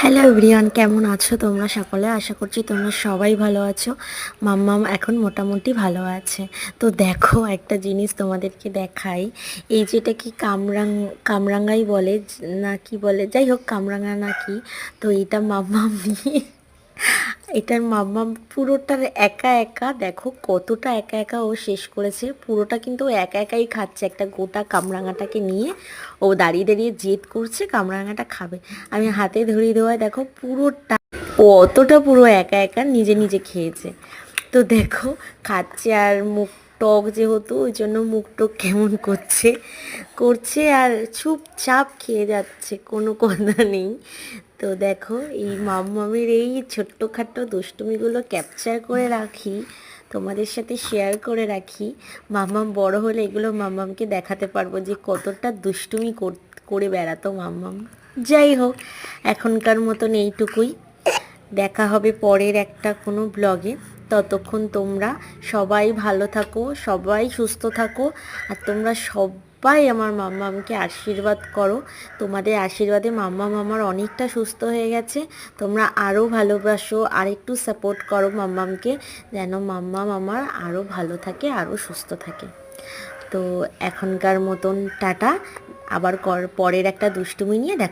Hello everyone, কেমন আছো তোমরা সকলে? আশা করছি তোমরা সবাই ভালো আছো। মাম্মাম এখন মোটামুটি ভালো আছে। তো দেখো একটা জিনিস তোমাদেরকে দেখাই। এই যেটা কি কামরাঙ্গাই বলে না কি বলে, যাই হোক কামরাঙ্গা না কি। তো এটা মাম্মাম নিয়ে এটার মাম্মাম পুরোটার একা একা, দেখো কতটা একা একা ও শেষ করেছে। পুরোটা কিন্তু ও একা একাই খাচ্ছে, একটা গোটা কামরাঙাটাকে নিয়ে ও দাঁড়িয়ে দাঁড়িয়ে জেদ করছে কামরাঙাটা খাবে। আমি হাতে ধরিয়ে দেওয়ায় দেখো পুরোটা ও অতটা পুরো একা একা নিজে নিজে খেয়েছে। তো দেখো খাচ্ছে, আর মুখ টক যেহেতু ওই জন্য মুখ টক কেমন করছে করছে আর চুপচাপ খেয়ে যাচ্ছে, কোনো কথা নেই। তো দেখো এই মাম্মামের এই ছোট্টখাট্টো দুষ্টুমিগুলো ক্যাপচার করে রাখি, তোমাদের সাথে শেয়ার করে রাখি। মাম্মাম বড় হলে এগুলো মাম্মামকে দেখাতে পারবো যে কতটা দুষ্টুমি করে বেড়াতো মাম্মাম। যাই হোক, এখনকার মতন এইটুকুই। দেখা হবে পরের একটা কোনো ব্লগে। ততক্ষণ তোমরা সবাই ভালো থাকো, সবাই সুস্থ থাকো। আর তোমরা সবাই আমার মাম্মামকে আশীর্বাদ করো। তোমাদের আশীর্বাদে মাম্মাম আমার অনেকটা সুস্থ হয়ে গেছে। তোমরা আরও ভালোবাসো, আর একটু সাপোর্ট করো মাম্মামকে, যেন মাম্মাম আমার আরও ভালো থাকে, আরও সুস্থ থাকে। তো এখনকার মতন টাটা। আবার পরের একটা দুষ্টুমি নিয়ে দেখা